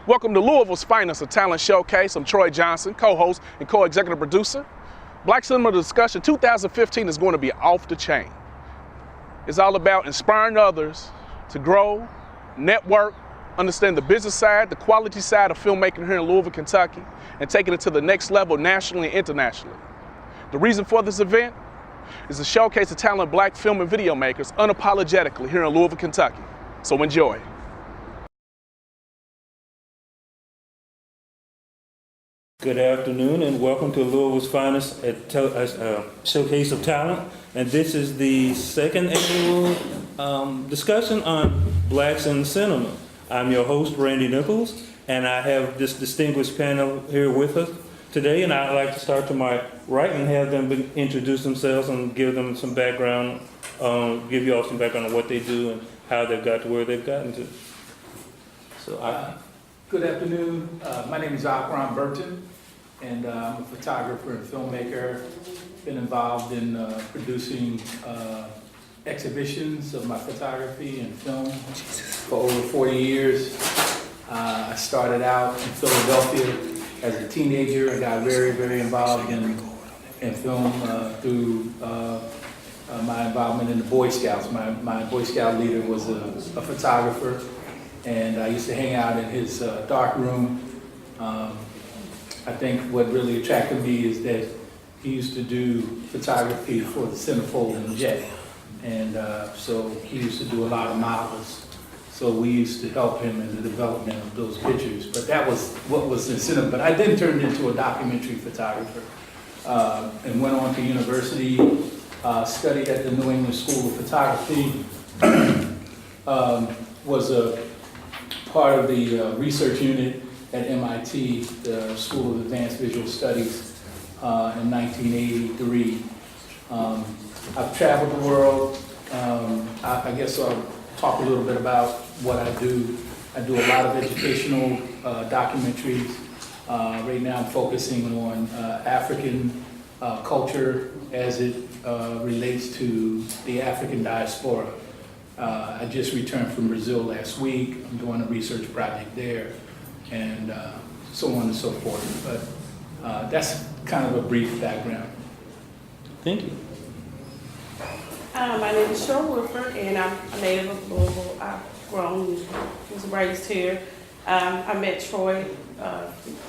Welcome to Louisville's finest, a talent showcase. I'm Troy Johnson, co-host and co-executive producer. Black Cinema Discussion 2015 is going to be off the chain. It's all about inspiring others to grow, network, understand the business side, the quality side of filmmaking here in Louisville, Kentucky, and taking it to the next level nationally and internationally. The reason for this event is to showcase the talent of black film and video makers unapologetically here in Louisville, Kentucky. So enjoy. Good afternoon and welcome to Louisville's finest showcase of talent. And this is the second annual discussion on blacks in cinema. I'm your host, Randy Nichols, and I have this distinguished panel here with us today. And I'd like to start to my right and have them introduce themselves and give them some background, give you all some background on what they do and how they've got to where they've gotten to. So Good afternoon. My name is Akron Burton, and I'm a photographer and filmmaker. Been involved in producing exhibitions of my photography and film for over 40 years. I started out in Philadelphia as a teenager. I got very, very involved in film through my involvement in the Boy Scouts. My Boy Scout leader was a photographer, and I used to hang out in his dark room. I think what really attracted me is that he used to do photography for the Centerfold and Jet, and so he used to do a lot of models. So we used to help him in the development of those pictures. But that was what was in cinema. But I then turned into a documentary photographer and went on to university, studied at the New England School of Photography, was a part of the research unit at MIT, the School of Advanced Visual Studies, in 1983. I've traveled the world. I guess I'll talk a little bit about what I do. I do a lot of educational documentaries. Right now I'm focusing on African culture as it relates to the African diaspora. I just returned from Brazil last week. I'm doing a research project there, and so on and so forth. But that's kind of a brief background. thank you. My name is Cheryl Woodford, and I'm a native of Louisville. I've grown and was raised here. I met Troy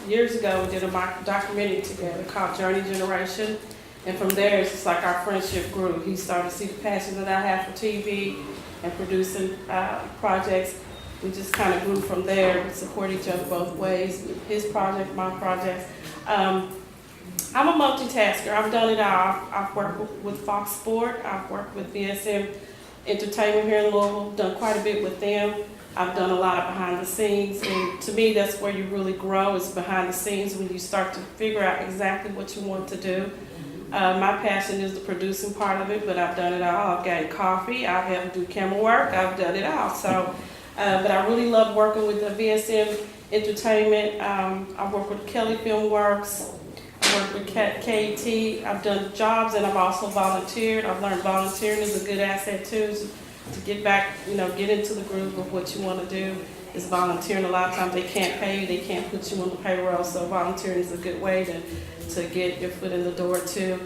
years ago. We did a documentary together called Journey Generation. And from there, it's just like our friendship grew. He started to see the passion that I have for TV and producing projects. We just kind of grew from there. We support each other both ways, his project, my projects. I'm a multitasker. I've done it all. I've worked with Fox Sport. I've worked with VSM Entertainment here in Louisville, done quite a bit with them. I've done a lot of behind the scenes, and to me, that's where you really grow, is behind the scenes, when you start to figure out exactly what you want to do. My passion is the producing part of it, but I've done it all. I've gotten coffee, I've had to do camera work, I've done it all. So, but I really love working with the VSM Entertainment. I've worked with Kelly Film Works. I work with KET. I've done jobs, and I've also volunteered. I've learned volunteering is a good asset too, to get back, get into the groove of what you want to do. Is volunteering. A lot of times they can't pay you, they can't put you on the payroll, so volunteering is a good way to get your foot in the door too.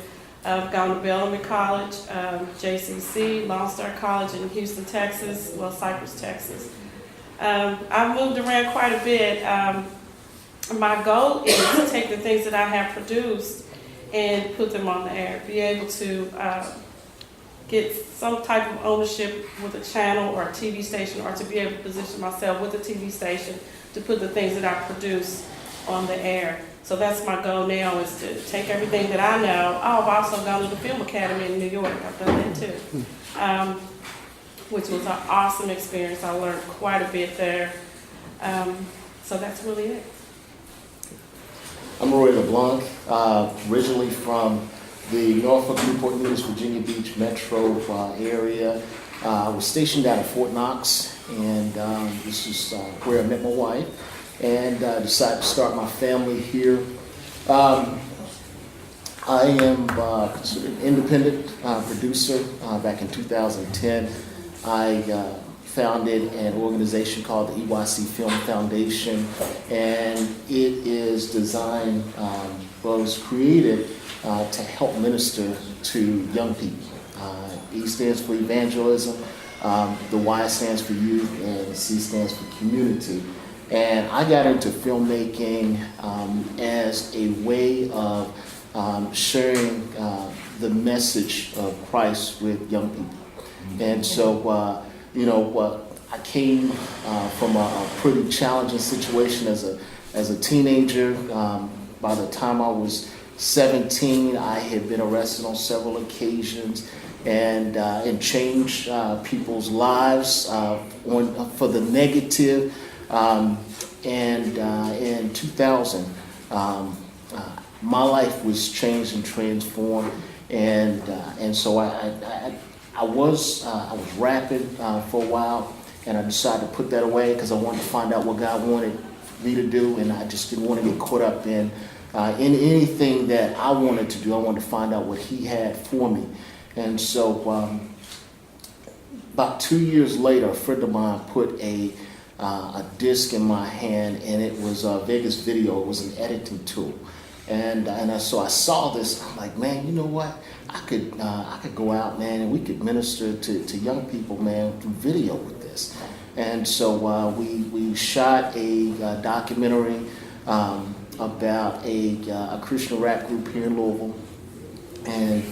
I've gone to Bellamy College, JCC, Lone Star College in Houston, Texas, Cypress, Texas. I've moved around quite a bit. My goal is to take the things that I have produced and put them on the air, be able to get some type of ownership with a channel or a TV station, or to be able to position myself with a TV station to put the things that I produce on the air. So that's my goal now, is to take everything that I know. Oh, I've also gone to the Film Academy in New York. I've done that too, which was an awesome experience. I learned quite a bit there. So that's really it. I'm Roy LeBlanc, originally from the Norfolk, Newport News, Virginia Beach metro area. I was stationed out of Fort Knox, and this is where I met my wife, and decided to start my family here. I am considered an independent producer. Back in 2010, I founded an organization called the EYC Film Foundation, and it is designed, it was created to help minister to young people. E stands for evangelism, the Y stands for youth, and the C stands for community. And I got into filmmaking as a way of sharing the message of Christ with young people. And so, I came from a pretty challenging situation as a teenager. By the time I was 17, I had been arrested on several occasions and changed people's lives for the negative. In 2000, my life was changed and transformed, and so I was rapping for a while, and I decided to put that away because I wanted to find out what God wanted me to do, and I just didn't want to get caught up in anything that I wanted to do. I wanted to find out what He had for me, and so about 2 years later, a friend of mine put a disc in my hand, and it was a Vegas Video. It was an editing tool, so I saw this. I'm like, man, you know what? I could go out, man, and we could minister to young people, man, through video with this. And so we shot a documentary about a Christian rap group here in Louisville, and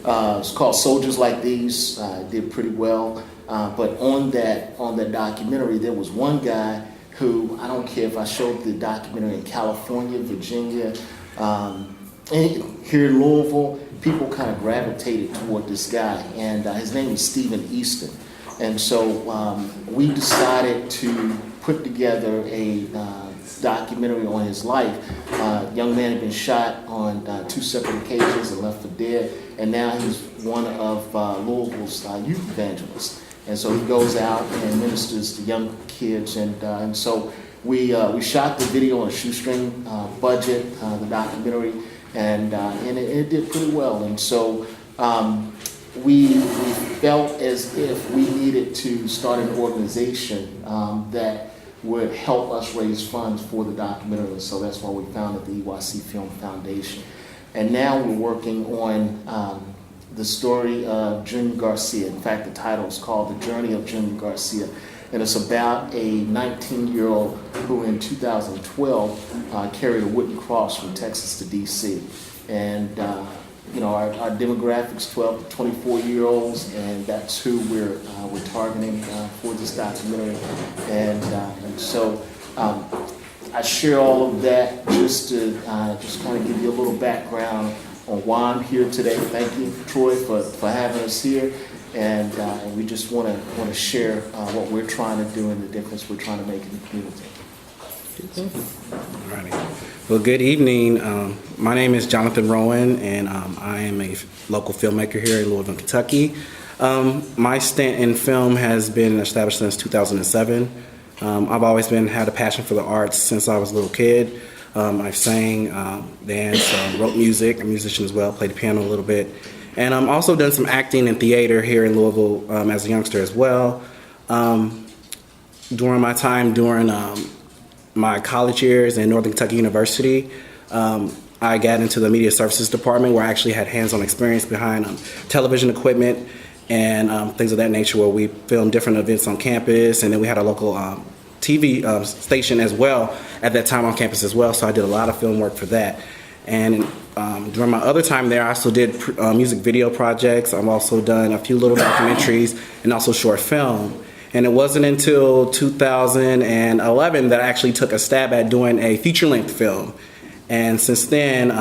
it's called Soldiers Like These. Did pretty well. But on that documentary, there was one guy who, I don't care if I showed the documentary in California, Virginia, and here in Louisville, people kind of gravitated toward this guy, and his name is Stephen Easton. And so we decided to put together a documentary on his life. Young man had been shot on 2 separate occasions and left for dead, and now he's one of Louisville's youth evangelists. And so he goes out and ministers to young kids, and so we shot the video on a shoestring budget, the documentary, and it did pretty well. And so we felt as if we needed to start an organization that would help us raise funds for the documentary. And so that's why we founded the EYC Film Foundation. And now we're working on the story of Junior Garcia. In fact, the title is called The Journey of Junior Garcia. And it's about a 19-year-old who in 2012 carried a wooden cross from Texas to D.C. And, our demographics, 12 to 24-year-olds, and that's who we're targeting for this documentary. And so I share all of that just to just kind of give you a little background on why I'm here today. Thank you, Troy, for having us here. And we just want to share what we're trying to do and the difference we're trying to make in the community. All right. Well, good evening. My name is Jonathan Rowan, and I am a local filmmaker here in Louisville, Kentucky. My stint in film has been established since 2007. I've always had a passion for the arts since I was a little kid. I've sang, danced, wrote music. I'm a musician as well, played the piano a little bit. And I've also done some acting and theater here in Louisville as a youngster as well. During my time during my college years in Northern Kentucky University, I got into the media services department where I actually had hands-on experience behind television equipment and things of that nature, where we filmed different events on campus, and then we had a local TV station as well at that time on campus as well, so I did a lot of film work for that. And during my other time there, I also did music video projects. I've also done a few little documentaries and also short film. And it wasn't until 2011 that I actually took a stab at doing a feature-length film. And since then,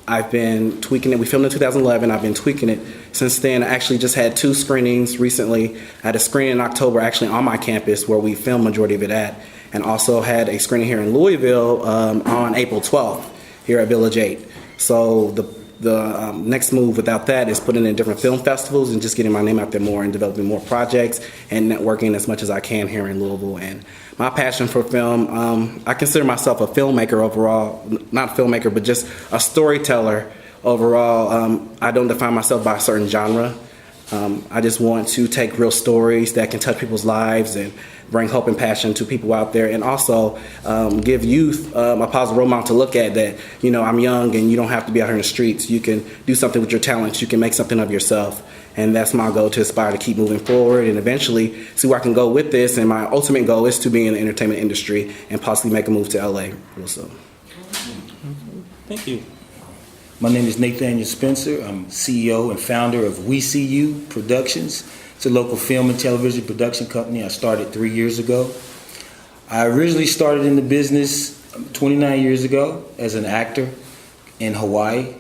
I've been tweaking it. We filmed in 2011. I've been tweaking it since then. I actually just had 2 screenings recently. I had a screening in October actually on my campus where we filmed majority of it at, and also had a screening here in Louisville on April 12th here at Village 8. So the next move without that is putting in different film festivals and just getting my name out there more and developing more projects and networking as much as I can here in Louisville. And my passion for film, I consider myself a filmmaker overall, not a filmmaker, but just a storyteller overall. I don't define myself by a certain genre. I just want to take real stories that can touch people's lives and bring hope and passion to people out there, and also give youth a positive role model to look at that, I'm young and you don't have to be out here in the streets. You can do something with your talents. You can make something of yourself. And that's my goal, to aspire to keep moving forward and eventually see where I can go with this. And my ultimate goal is to be in the entertainment industry and possibly make a move to LA real soon. Thank you. My name is Nathaniel Spencer. I'm CEO and founder of We See You Productions. It's a local film and television production company I started 3 years ago. I originally started in the business 29 years ago as an actor in Hawaii.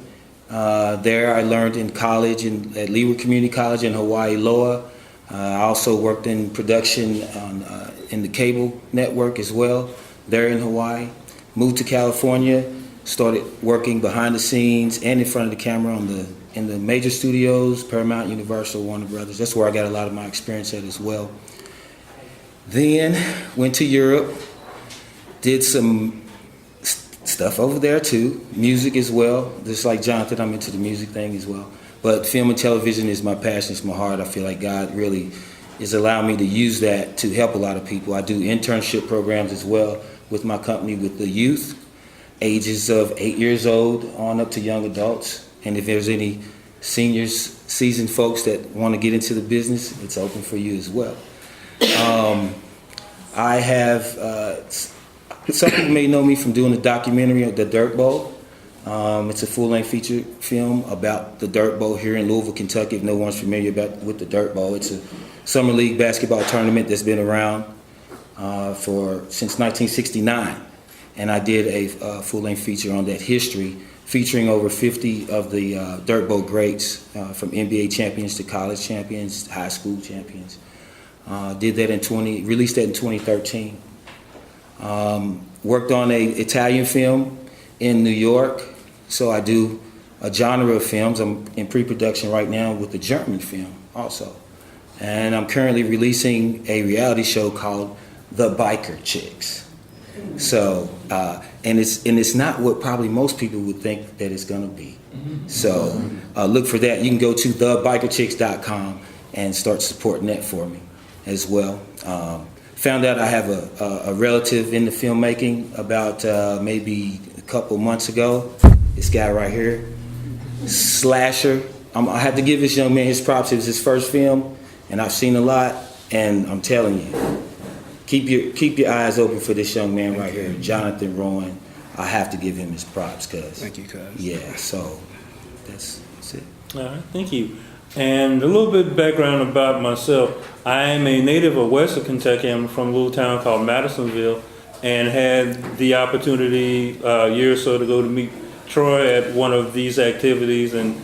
There I learned in college at Leeward Community College in Hawaii, Loa. I also worked in production in the cable network as well, there in Hawaii. Moved to California, started working behind the scenes and in front of the camera in the major studios, Paramount, Universal, Warner Brothers. That's where I got a lot of my experience at as well. Then went to Europe, did some stuff over there too, music as well. Just like Jonathan, I'm into the music thing as well. But film and television is my passion, it's my heart. I feel like God really is allowing me to use that to help a lot of people. I do internship programs as well with my company with the youth, ages of 8 years old on up to young adults. And if there's any seniors, seasoned folks that want to get into the business, it's open for you as well. I have some people may know me from doing a documentary of the Dirt Bowl. It's a full-length feature film about the Dirt Bowl here in Louisville, Kentucky. If no one's familiar with the Dirt Bowl, it's a summer league basketball tournament that's been around since 1969. And I did a full-length feature on that history, featuring over 50 of the Dirt Bowl greats, from NBA champions to college champions, high school champions. Did that released that in 2013. Worked on an Italian film in New York, so I do a genre of films. I'm in pre-production right now with a German film also. And I'm currently releasing a reality show called The Biker Chicks. So, and it's not what probably most people would think that it's gonna be. So look for that. You can go to thebikerchicks.com and start supporting that for me as well. Found out I have a relative in the filmmaking about maybe a couple months ago. This guy right here, Slasher. I have to give this young man his props. It was his first film, and I've seen a lot. And I'm telling you, keep your eyes open for this young man right here, Jonathan Rowan. I have to give him his props, cuz. Thank you, cuz. Yeah. So that's it. All right, thank you. And a little bit of background about myself. I am a native of Western Kentucky. I'm from a little town called Madisonville, and had the opportunity a year or so to go to meet Troy at one of these activities, and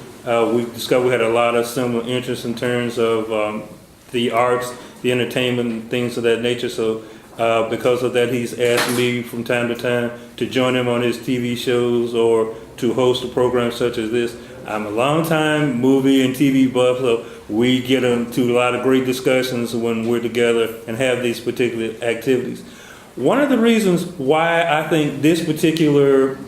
we discovered we had a lot of similar interests in terms of the arts, the entertainment, and things of that nature. So because of that, he's asked me from time to time to join him on his TV shows or to host a program such as this. I'm a long-time movie and TV buff, so we get into a lot of great discussions when we're together and have these particular activities. One of the reasons why I think this particular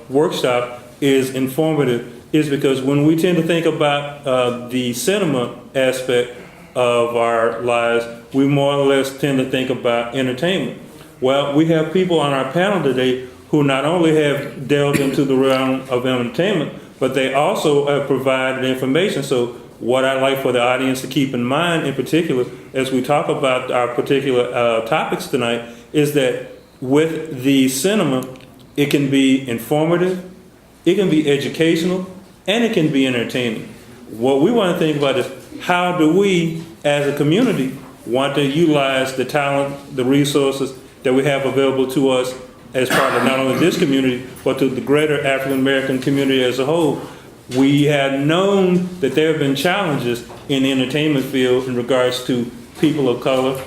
workshop is informative is because when we tend to think about the cinema aspect of our lives, we more or less tend to think about entertainment. Well, we have people on our panel today who not only have delved into the realm of entertainment, but they also have provided information. So what I'd like for the audience to keep in mind in particular as we talk about our particular topics tonight is that with the cinema, it can be informative, it can be educational, and it can be entertaining. What we want to think about is how do we as a community want to utilize the talent, the resources that we have available to us as part of not only this community, but to the greater African American community as a whole. We have known that there have been challenges in the entertainment field in regards to people of color,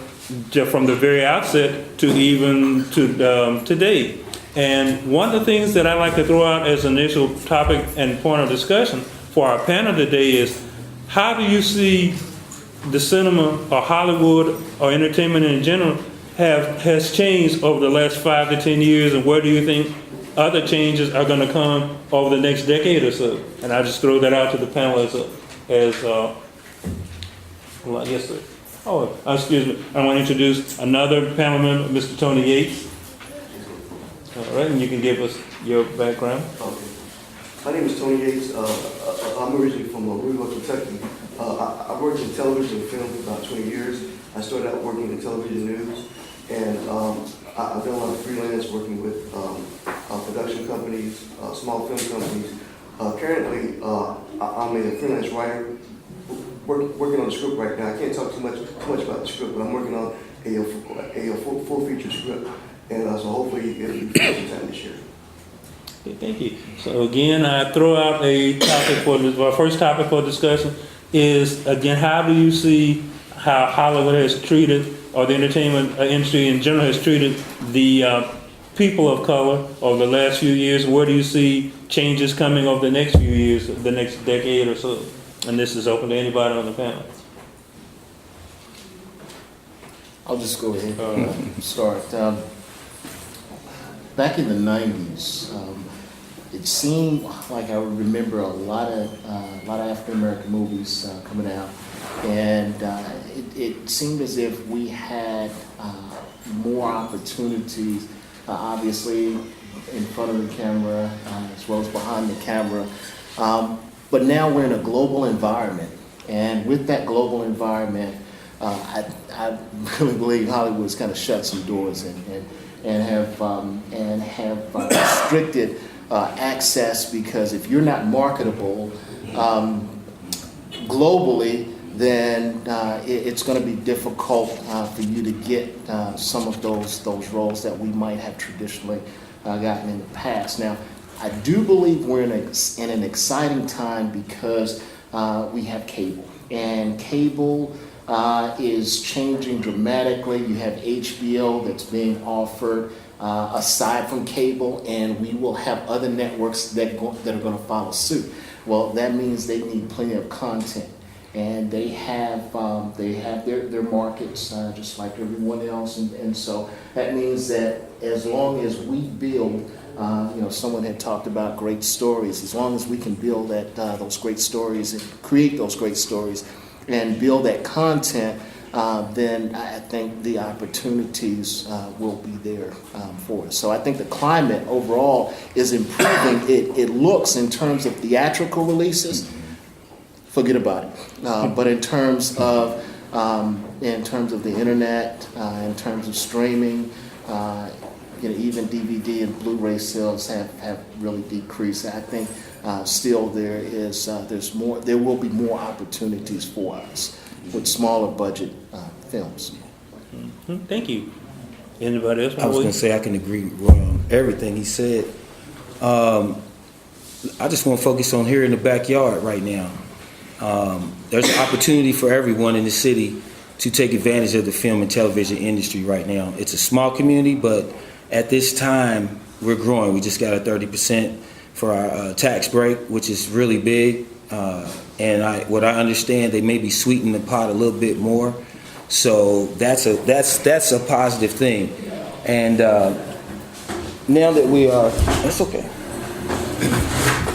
just from the very outset to even to today. And one of the things that I like to throw out as an initial topic and point of discussion for our panel today is, how do you see the cinema or Hollywood or entertainment in general has changed over the last 5 to 10 years, and where do you think other changes are going to come over the next decade or so? And I just throw that out to the panel as Well, I guess, excuse me, I want to introduce another panel member, Mr. Tony Yates. All right, and you can give us your background. Okay. My name is Tony Yates. I'm originally from Louisville, Kentucky. I worked in television and film for about 20 years. I started out working in television news, and I've done a lot of freelance working with production companies, small film companies. Currently, I'm a freelance writer working on the script right now. I can't talk too much about the script, but I'm working on a full feature script, and so hopefully it'll be finished sometime this year. Okay, thank you. So again, I throw out a topic for this. Our first topic for discussion is, again, how do you see how Hollywood has treated, or the entertainment industry in general has treated the people of color over the last few years? Where do you see changes coming over the next few years, the next decade or so? And this is open to anybody on the panel. I'll just go ahead and start. Back in the 90s, it seemed like I would remember a lot of African American movies coming out, and it seemed as if we had more opportunities, obviously in front of the camera as well as behind the camera. But now we're in a global environment, and with that global environment, I really believe Hollywood's kind of shut some doors and have restricted access, because if you're not marketable globally, then it's going to be difficult for you to get some of those roles that we might have traditionally gotten in the past. Now, I do believe we're in an exciting time because we have cable, and cable is changing dramatically. You have HBO that's being offered aside from cable, and we will have other networks that are going to follow suit. Well, that means they need plenty of content, and they have their markets just like everyone else, and so that means that as long as we build, someone had talked about great stories. As long as we can build those great stories and create those great stories and build that content, then I think the opportunities will be there for us. So I think the climate overall is improving. It looks, in terms of theatrical releases, forget about it. But in terms of the internet, in terms of streaming, even DVD and Blu-ray sales have really decreased. I think still there will be more opportunities for us with smaller budget films. Mm-hmm. Thank you. Anybody else? I was going to say I can agree with everything he said. I just want to focus on here in the backyard right now. There's an opportunity for everyone in the city to take advantage of the film and television industry right now. It's a small community, but at this time, we're growing. We just got a 30% for our tax break, which is really big. And what I understand, they maybe sweeten the pot a little bit more. So that's a positive thing. And now that we are, that's okay.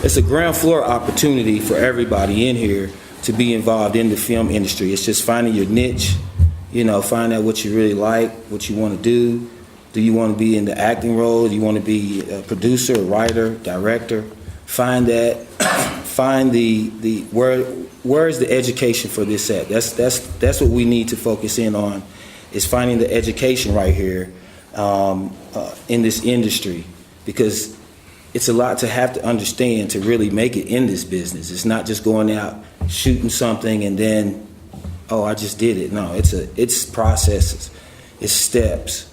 It's a ground floor opportunity for everybody in here to be involved in the film industry. It's just finding your niche, find out what you really like, what you want to do. Do you want to be in the acting role? Do you want to be a producer, a writer, director? Find that. Find the where is the education for this at? That's what we need to focus in on, is finding the education right here in this industry, because it's a lot to have to understand to really make it in this business. It's not just going out shooting something and then, I just did it. No, it's processes, it's steps.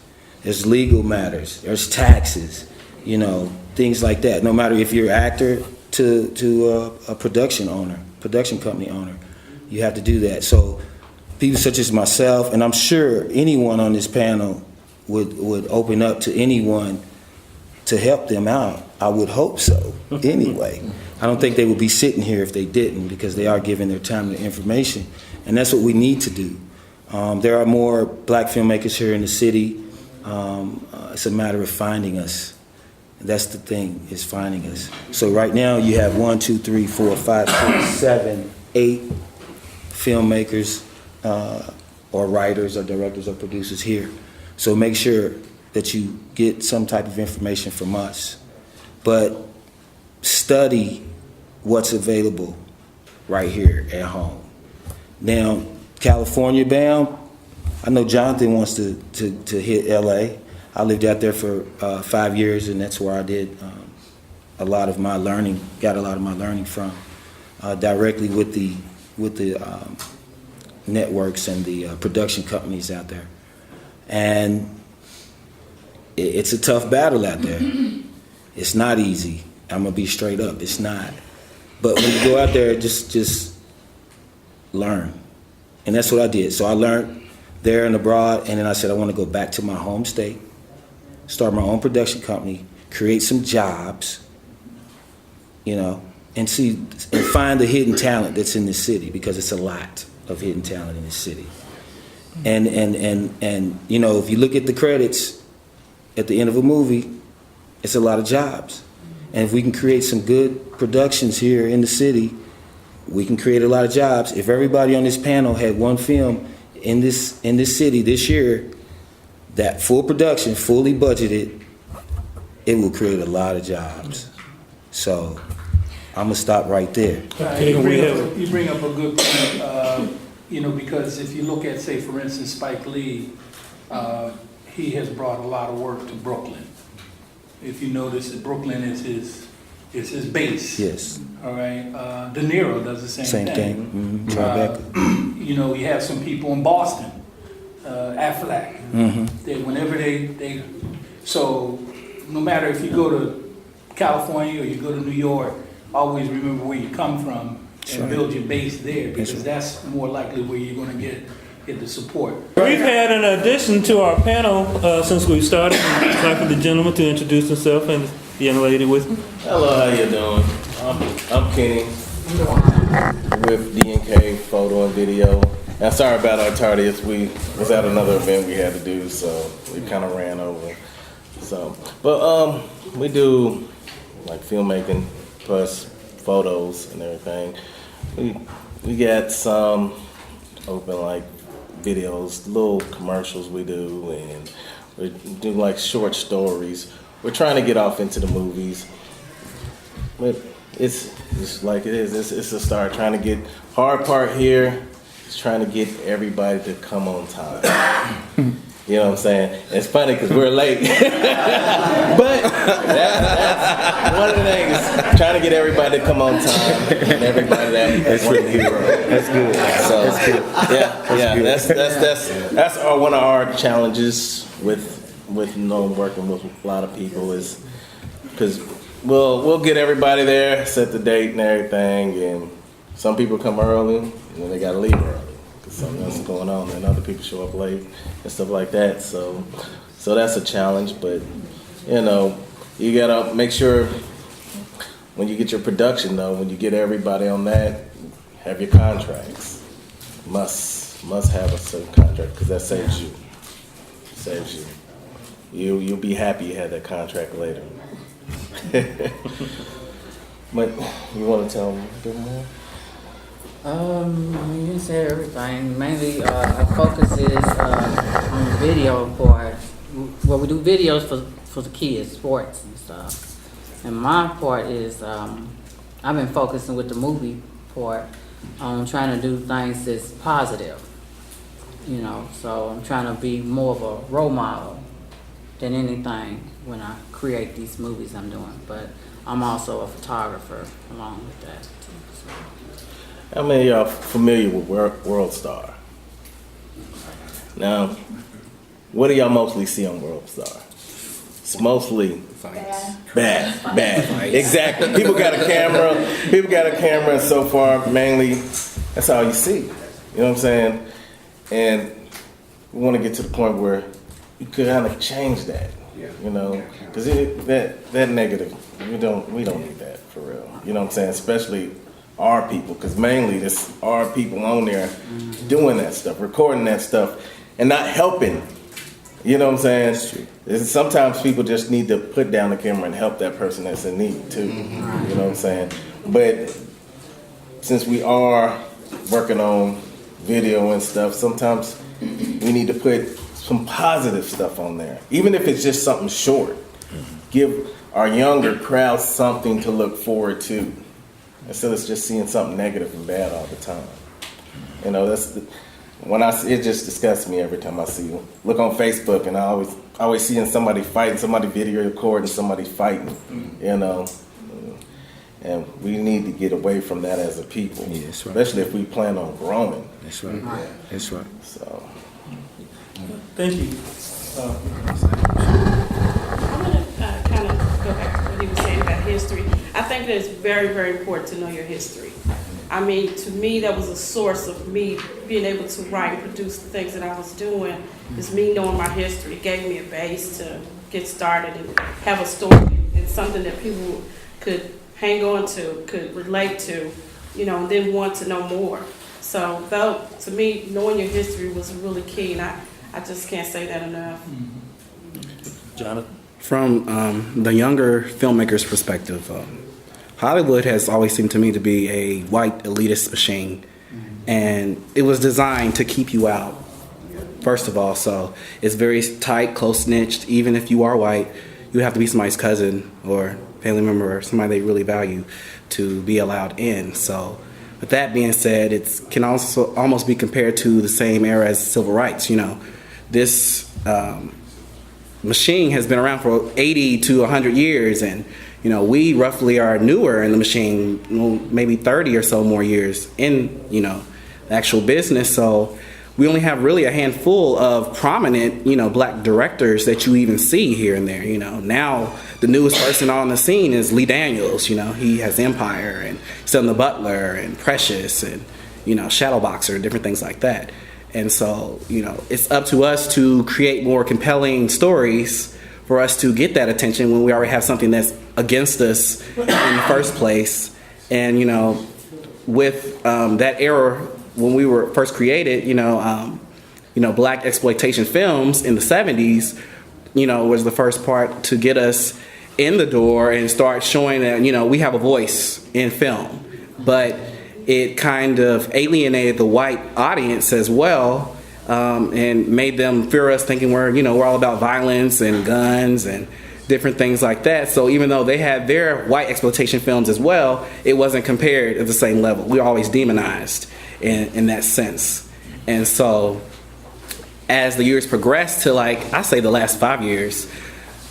There's legal matters, there's taxes, things like that. No matter if you're an actor to a production company owner, you have to do that. So people such as myself, and I'm sure anyone on this panel would open up to anyone to help them out. I would hope so, anyway. I don't think they would be sitting here if they didn't, because they are giving their time and information. And that's what we need to do. There are more black filmmakers here in the city. It's a matter of finding us. That's the thing, is finding us. So right now you have 1, 2, 3, 4, 5, 6, 7, 8 filmmakers or writers or directors or producers here. So make sure that you get some type of information from us. But study what's available right here at home. Now, California bound, I know Jonathan wants to hit LA. I lived out there for 5 years, and that's where I did a lot of my learning, got a lot of my learning from, directly with the networks and the production companies out there. And it's a tough battle out there. It's not easy. I'm gonna be straight up, it's not. But when you go out there, just learn. And that's what I did. So I learned there and abroad, and then I said I want to go back to my home state, start my own production company, create some jobs, you know, and find the hidden talent that's in this city, because it's a lot of hidden talent in this city. And you know, if you look at the credits at the end of a movie, it's a lot of jobs. And if we can create some good productions here in the city, we can create a lot of jobs. If everybody on this panel had one film in this city this year, that full production, fully budgeted, it will create a lot of jobs. So I'm gonna stop right there. You bring up a good point, you know, because if you look at, say, for instance, Spike Lee, he has brought a lot of work to Brooklyn. If you notice that Brooklyn is his base. Yes. All right. De Niro does the same thing. Mm-hmm. You know, you have some people in Boston, Affleck. Mm-hmm. Whenever they, so no matter if you go to California or you go to New York, always remember where you come from and build your base there, because that's more likely where you're going to get the support. We've had an addition to our panel since we started. I'd like for the gentleman to introduce himself and the young lady with him. Hello, how you doing? I'm Kenny with D&K Photo and Video. And sorry about our tardiness. We was at another event we had to do, so we kind of ran over. So, but we do like filmmaking plus photos and everything. We got some open like videos, little commercials we do, and we do like short stories. We're trying to get off into the movies, but it's like it is. It's a start. Trying to get hard part here is trying to get everybody to come on time. You know what I'm saying? It's funny because we're late, but that's one of the things. Trying to get everybody to come on time and everybody that's one hero. That's good. So that's good. That's one of our challenges with working with a lot of people, is because we'll get everybody there, set the date and everything, and some people come early and then they gotta leave early because something else is going on, and other people show up late and stuff like that. So that's a challenge, but you know, you gotta make sure when you get your production though, when you get everybody on that, have your contracts. Must have a certain contract, because that saves you. You'll be happy you had that contract later. But you want to tell them a bit more? You said everything. Mainly, our focus is on the video part. Well, we do videos for the kids, sports and stuff. And my part is, I've been focusing with the movie part on trying to do things that's positive. You know, so I'm trying to be more of a role model than anything when I create these movies I'm doing. But I'm also a photographer along with that too. So. How many of y'all familiar with World Star? Now, what do y'all mostly see on World Star? It's mostly bad. Exactly. People got a camera, and so far, mainly, that's all you see. You know what I'm saying? And we want to get to the point where you could kind of change that, you know, because that negative, we don't need that for real. You know what I'm saying? Especially our people, because mainly this are people on there doing that stuff, recording that stuff, and not helping. You know what I'm saying? Sometimes people just need to put down the camera and help that person that's in need too. You know what I'm saying? But since we are working on video and stuff, sometimes we need to put some positive stuff on there, even if it's just something short. Give our younger crowd something to look forward to, instead of just seeing something negative and bad all the time. You know, it just disgusts me every time I see look on Facebook, and I always seeing somebody fighting, somebody video recording somebody fighting, you know. And we need to get away from that as a people, Yeah, that's right. especially if we plan on growing. That's right. That's right. So, Thank you. I'm gonna kind of go back to what he was saying about history. I think that it's very, very important to know your history. I mean, to me, that was a source of me being able to write and produce the things that I was doing, is me knowing my history. It gave me a base to get started and have a story and something that people could hang on to, could relate to, you know, and then want to know more. So, though, to me, knowing your history was really key, and I just can't say that enough. Jonathan? From the younger filmmaker's perspective, Hollywood has always seemed to me to be a white elitist machine, and it was designed to keep you out, first of all. So it's very tight, close-knitched. Even if you are white, you have to be somebody's cousin or family member or somebody they really value to be allowed in. So with that being said, it can also almost be compared to the same era as civil rights. You know, this machine has been around for 80 to 100 years, and you know, we roughly are newer in the machine, maybe 30 or so more years in, you know, the actual business. So we only have really a handful of prominent, you know, black directors that you even see here and there. You know, now the newest person on the scene is Lee Daniels. You know, he has Empire and Son the Butler and Precious and, you know, Shadowboxer and different things like that. And so, you know, it's up to us to create more compelling stories for us to get that attention when we already have something that's against us in the first place. And, you know, with that era when we were first created, you know, black exploitation films in the 70s, you know, was the first part to get us in the door and start showing that, you know, we have a voice in film. But it kind of alienated the white audience as well, and made them fear us, thinking we're all about violence and guns and different things like that. So even though they had their white exploitation films as well, it wasn't compared at the same level. We were always demonized in that sense. And so as the years progressed to, like, I say the last 5 years,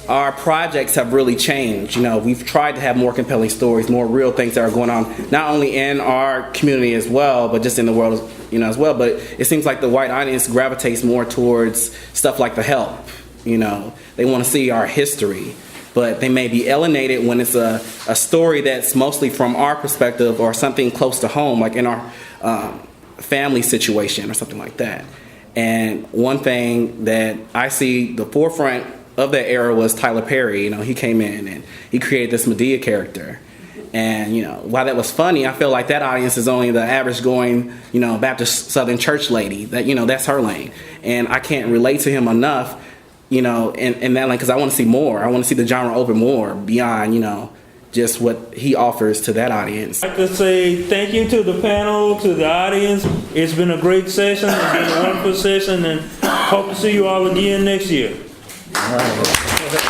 our projects have really changed. You know, we've tried to have more compelling stories, more real things that are going on, not only in our community as well, but just in the world, you know, as well. But it seems like the white audience gravitates more towards stuff like The Help. You know, they want to see our history, but they may be alienated when it's a story that's mostly from our perspective or something close to home, like in our family situation or something like that. And one thing that I see the forefront of that era was Tyler Perry. You know, he came in and he created this Medea character. And, you know, while that was funny, I feel like that audience is only the average going, you know, Baptist Southern church lady. That, you know, that's her lane. And I can't relate to him enough, you know, in that lane, because I want to see more. I want to see the genre open more beyond, you know, just what he offers to that audience. I'd like to say thank you to the panel, to the audience. It's been a great session. It's been a wonderful session, and hope to see you all again next year. All right.